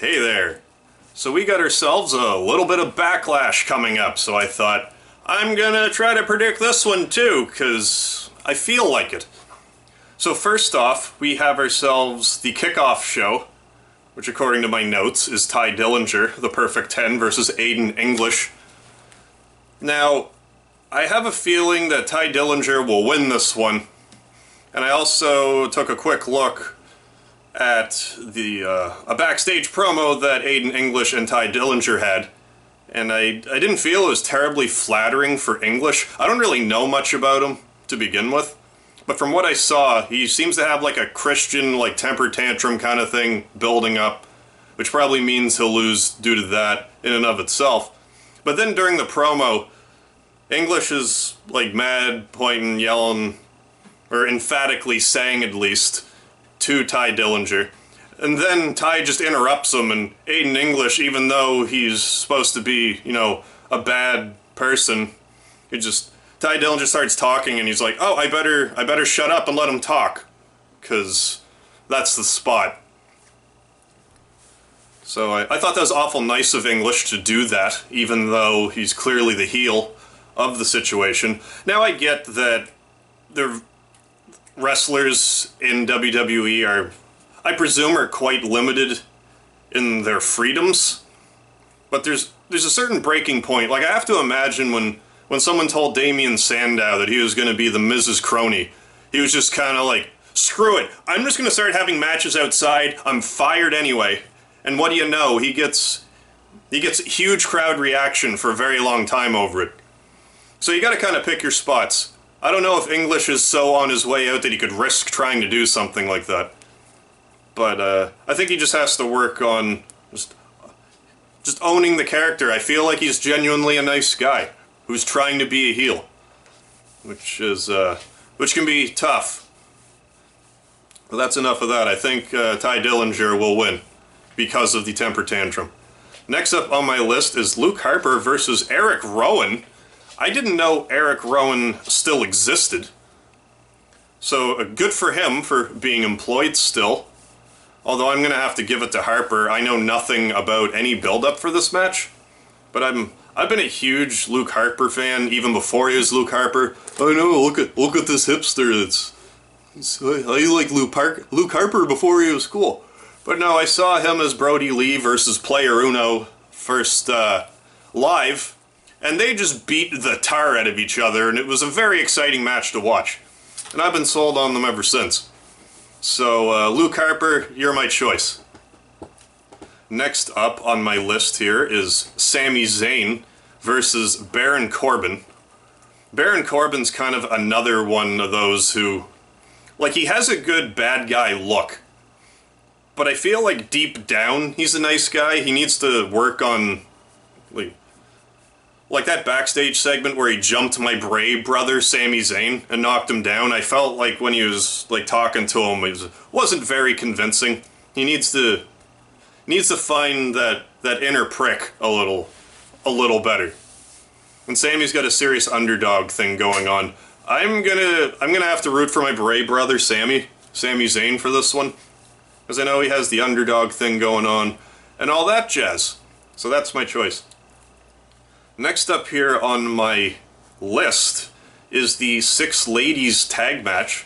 Hey there. So we got ourselves a little bit of Backlash coming up, so I thought, I'm gonna try to predict this one too, because I feel like it. So first off, we have ourselves the kickoff show, which according to my notes is Tye Dillinger, the Perfect 10 versus Aiden English. Now, I have a feeling that Tye Dillinger will win this one, and I also took a quick look at a backstage promo that Aiden English and Tye Dillinger had, and I didn't feel it was terribly flattering for English. I don't really know much about him to begin with, but from what I saw, he seems to have like a Christian, like, temper tantrum kind of thing building up, which probably means he'll lose due to that in and of itself. But then during the promo, English is like mad, pointing, yelling, or emphatically saying at least, to Tye Dillinger. And then Tye just interrupts him, and Aiden English, even though he's supposed to be, you know, a bad person, Tye Dillinger starts talking, and he's like, oh, I better shut up and let him talk, because that's the spot. So I thought that was awful nice of English to do that, even though he's clearly the heel of the situation. Now I get that the wrestlers in WWE are, I presume, are quite limited in their freedoms, but there's a certain breaking point. Like, I have to imagine when someone told Damien Sandow that he was going to be the Miz's crony, he was just kind of like, screw it, I'm just going to start having matches outside, I'm fired anyway. And what do you know, he gets huge crowd reaction for a very long time over it. So you got to kind of pick your spots. I don't know if English is so on his way out that he could risk trying to do something like that. But I think he just has to work on just owning the character. I feel like he's genuinely a nice guy who's trying to be a heel, which can be tough. But that's enough of that. I think Tye Dillinger will win because of the temper tantrum. Next up on my list is Luke Harper versus Eric Rowan. I didn't know Eric Rowan still existed, so good for him for being employed still. Although I'm going to have to give it to Harper. I know nothing about any build-up for this match, but I've been a huge Luke Harper fan even before he was Luke Harper. I know, look at this hipster. I like Luke Harper before he was cool. But no, I saw him as Brody Lee versus Player Uno first live. And they just beat the tar out of each other, and it was a very exciting match to watch. And I've been sold on them ever since. So, Luke Harper, you're my choice. Next up on my list here is Sami Zayn versus Baron Corbin. Baron Corbin's kind of another one of those who, like, he has a good bad guy look. But I feel like deep down, he's a nice guy. He needs to work on, like that backstage segment where he jumped my Bray brother, Sami Zayn, and knocked him down. I felt like when he was like talking to him, it wasn't very convincing. He needs to find that inner prick a little better. And Sami's got a serious underdog thing going on. I'm gonna have to root for my Bray brother, Sami Zayn, for this one, because I know he has the underdog thing going on and all that jazz. So that's my choice. Next up here on my list is the Six Ladies tag match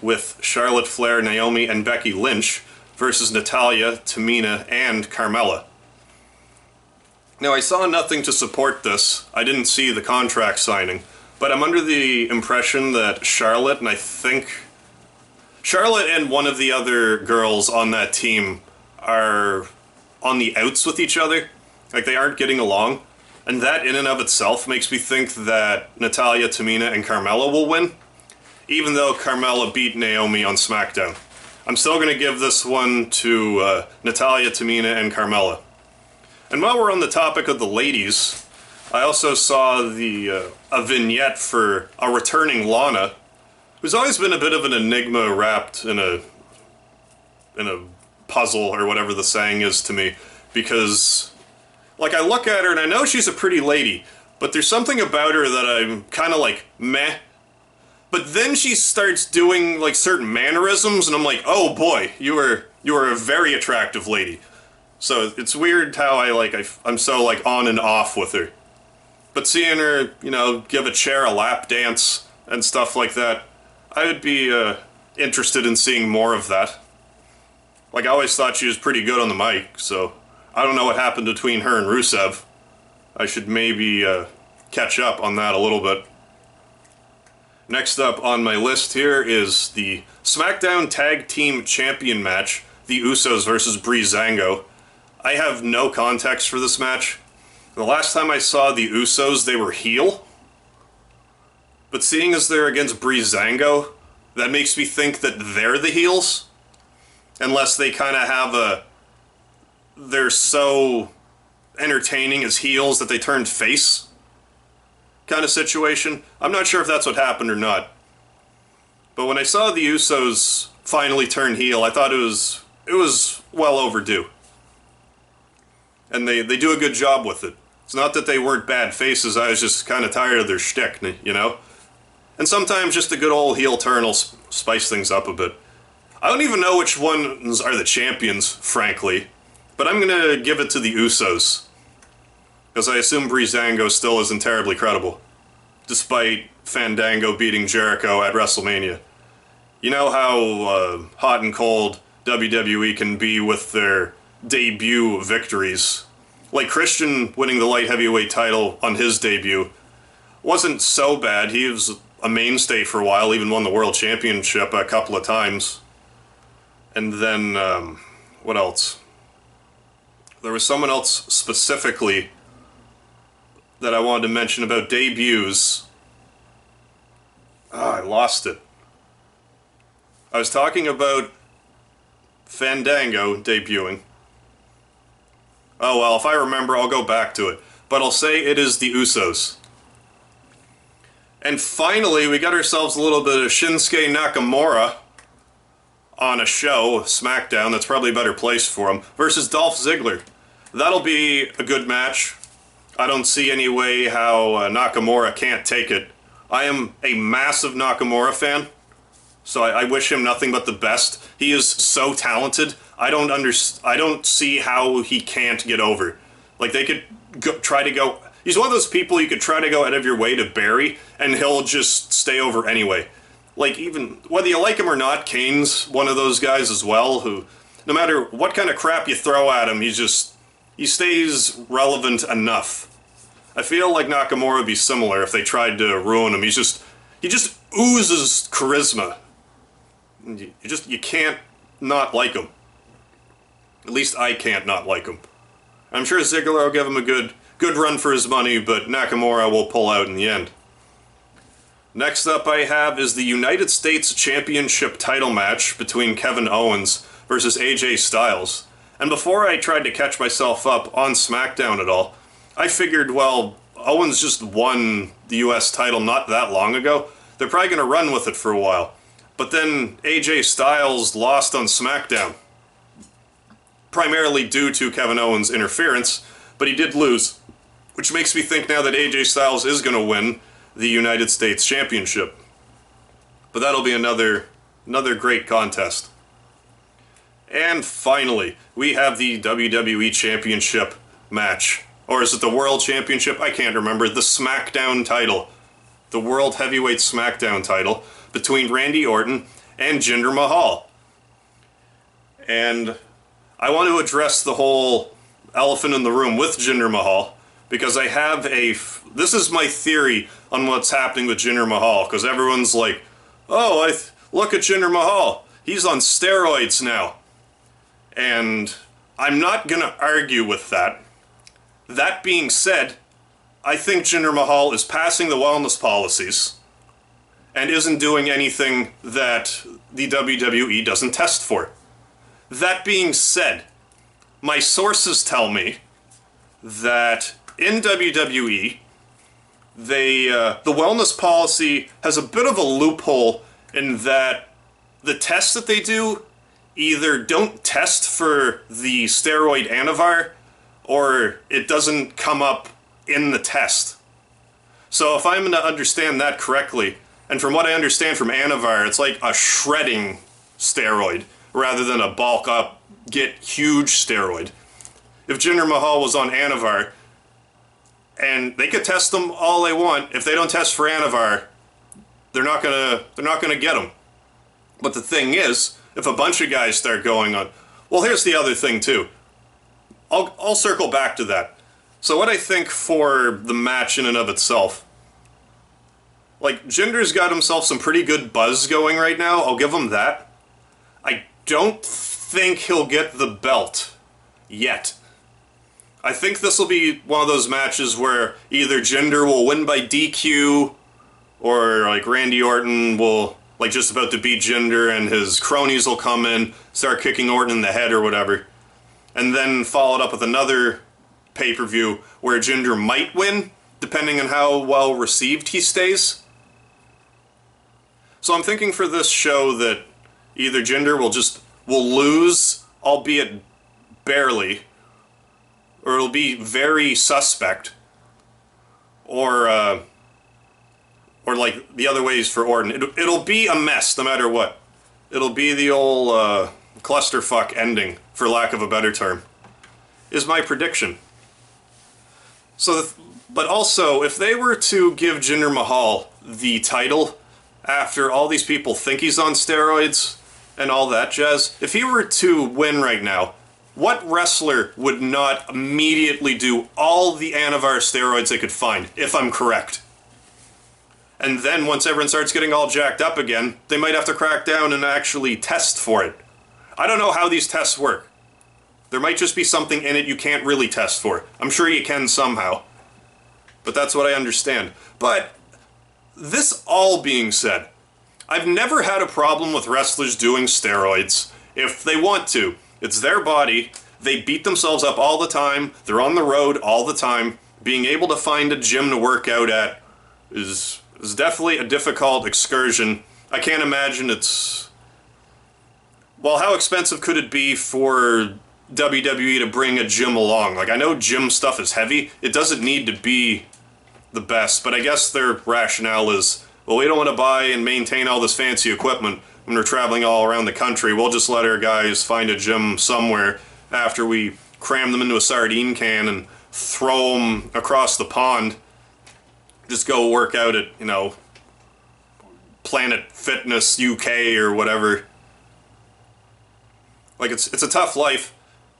with Charlotte Flair, Naomi, and Becky Lynch versus Natalya, Tamina, and Carmella. Now, I saw nothing to support this. I didn't see the contract signing, but I'm under the impression that Charlotte and one of the other girls on that team are on the outs with each other. Like, they aren't getting along. And that in and of itself makes me think that Natalya, Tamina, and Carmella will win, even though Carmella beat Naomi on SmackDown. I'm still going to give this one to Natalya, Tamina, and Carmella. And while we're on the topic of the ladies, I also saw a vignette for a returning Lana, who's always been a bit of an enigma wrapped in a puzzle, or whatever the saying is to me, because, like, I look at her and I know she's a pretty lady, but there's something about her that I'm kind of like, meh. But then she starts doing, like, certain mannerisms, and I'm like, oh boy, you are a very attractive lady. So it's weird how I'm so like on and off with her. But seeing her, you know, give a chair a lap dance and stuff like that, I would be interested in seeing more of that. Like, I always thought she was pretty good on the mic, so I don't know what happened between her and Rusev. I should maybe catch up on that a little bit. Next up on my list here is the SmackDown Tag Team Champion match, the Usos versus Breezango. I have no context for this match. The last time I saw the Usos, they were heel. But seeing as they're against Breezango, that makes me think that they're the heels. Unless they kind of have they're so entertaining as heels that they turned face kind of situation. I'm not sure if that's what happened or not. But when I saw the Usos finally turn heel, I thought it was well overdue. And they do a good job with it. It's not that they weren't bad faces, I was just kind of tired of their shtick, you know? And sometimes just a good old heel turn will spice things up a bit. I don't even know which ones are the champions, frankly, but I'm gonna give it to the Usos. Because I assume Breezango still isn't terribly credible, despite Fandango beating Jericho at WrestleMania. You know how hot and cold WWE can be with their debut victories. Like Christian winning the light heavyweight title on his debut wasn't so bad. He was a mainstay for a while, even won the world championship a couple of times. And then, what else? There was someone else specifically that I wanted to mention about debuts. I lost it. I was talking about Fandango debuting. Oh well, if I remember, I'll go back to it. But I'll say it is the Usos. And finally, we got ourselves a little bit of Shinsuke Nakamura on a show, SmackDown, that's probably a better place for him, versus Dolph Ziggler. That'll be a good match. I don't see any way how Nakamura can't take it. I am a massive Nakamura fan, so I wish him nothing but the best. He is so talented. I don't see how he can't get over. Like, they could try to go... He's one of those people you could try to go out of your way to bury, and he'll just stay over anyway. Like, even, whether you like him or not, Kane's one of those guys as well, who, no matter what kind of crap you throw at him, he stays relevant enough. I feel like Nakamura would be similar if they tried to ruin him. He just oozes charisma. You can't not like him. At least I can't not like him. I'm sure Ziggler will give him a good run for his money, but Nakamura will pull out in the end. Next up I have is the United States Championship title match between Kevin Owens versus AJ Styles. And before I tried to catch myself up on SmackDown at all, I figured, well, Owens just won the US title not that long ago. They're probably going to run with it for a while. But then AJ Styles lost on SmackDown, primarily due to Kevin Owens' interference, but he did lose, which makes me think now that AJ Styles is going to win the United States Championship. But that'll be another great contest. And finally, we have the WWE Championship match. Or is it the World Championship? I can't remember. The SmackDown title. The World Heavyweight SmackDown title between Randy Orton and Jinder Mahal. And I want to address the whole elephant in the room with Jinder Mahal, because I have this is my theory on what's happening with Jinder Mahal, because everyone's like, oh, look at Jinder Mahal. He's on steroids now. And I'm not going to argue with that. That being said, I think Jinder Mahal is passing the wellness policies and isn't doing anything that the WWE doesn't test for. That being said, my sources tell me that in WWE, the wellness policy has a bit of a loophole in that the tests that they do either don't test for the steroid antivirus, or it doesn't come up in the test. So if I'm going to understand that correctly, and from what I understand from antivirus, it's like a shredding steroid rather than a bulk up, get huge steroid. if Jinder Mahal was on Anavar, and they could test them all they want. If they don't test for Anavar, they're not gonna get him. But the thing is, if a bunch of guys start going on, well, here's the other thing too. I'll circle back to that. So what I think for the match in and of itself, like, Jinder's got himself some pretty good buzz going right now. I'll give him that. I don't think he'll get the belt yet. I think this will be one of those matches where either Jinder will win by DQ, or like Randy Orton will, like, just about to beat Jinder and his cronies will come in, start kicking Orton in the head or whatever. And then followed up with another pay-per-view where Jinder might win, depending on how well received he stays. So I'm thinking for this show that either Jinder will lose, albeit barely, or it'll be very suspect, or like the other ways for Orton. It'll be a mess no matter what. It'll be the old clusterfuck ending, for lack of a better term, is my prediction. So, but also, if they were to give Jinder Mahal the title after all these people think he's on steroids and all that jazz, if he were to win right now, what wrestler would not immediately do all the Anavar steroids they could find, if I'm correct? And then once everyone starts getting all jacked up again, they might have to crack down and actually test for it. I don't know how these tests work. There might just be something in it you can't really test for. I'm sure you can somehow. But that's what I understand. But this all being said, I've never had a problem with wrestlers doing steroids if they want to. It's their body. They beat themselves up all the time. They're on the road all the time. Being able to find a gym to work out at is definitely a difficult excursion. I can't imagine it's... Well, how expensive could it be for WWE to bring a gym along? Like, I know gym stuff is heavy. It doesn't need to be the best, but I guess their rationale is, well, we don't want to buy and maintain all this fancy equipment when we're traveling all around the country. We'll just let our guys find a gym somewhere after we cram them into a sardine can and throw them across the pond. Just go work out at, you know, Planet Fitness UK or whatever. Like, it's a tough life,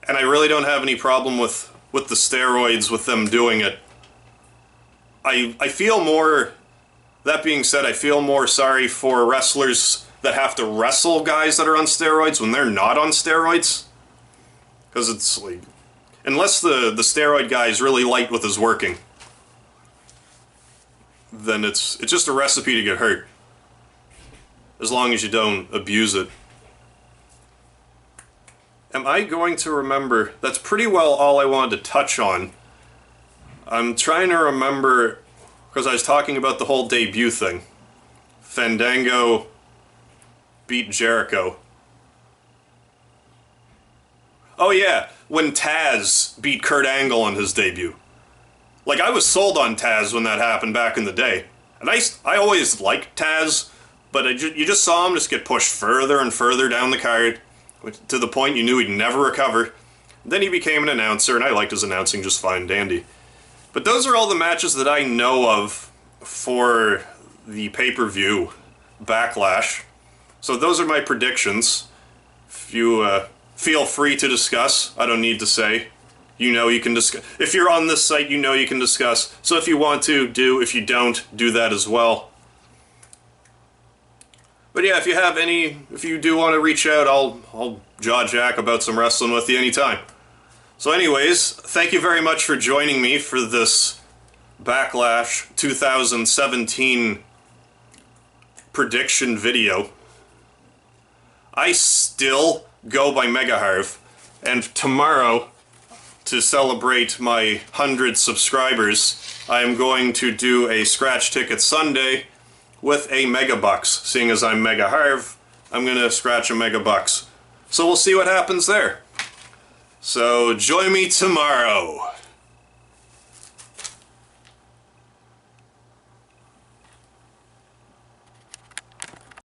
and I really don't have any problem with the steroids, with them doing it. I feel more, that being said, I feel more sorry for wrestlers that have to wrestle guys that are on steroids when they're not on steroids. Because it's like, unless the steroid guy is really light with his working, then it's just a recipe to get hurt. As long as you don't abuse it. Am I going to remember? That's pretty well all I wanted to touch on. I'm trying to remember, because I was talking about the whole debut thing. Fandango beat Jericho. Oh yeah, when Taz beat Kurt Angle on his debut. Like, I was sold on Taz when that happened back in the day. And I always liked Taz, but you just saw him just get pushed further and further down the card, to the point you knew he'd never recover. Then he became an announcer, and I liked his announcing just fine dandy. But those are all the matches that I know of for the pay-per-view Backlash. So those are my predictions. If you feel free to discuss, I don't need to say. You know you can discuss. If you're on this site, you know you can discuss. So if you want to, do. If you don't, do that as well. But yeah, if you do want to reach out, I'll jaw jack about some wrestling with you anytime. So anyways, thank you very much for joining me for this Backlash 2017 prediction video. I still go by MegaHarv, and tomorrow, to celebrate my 100 subscribers, I am going to do a Scratch Ticket Sunday with a Megabucks. Seeing as I'm MegaHarv, I'm going to scratch a Megabucks. So we'll see what happens there. So join me tomorrow.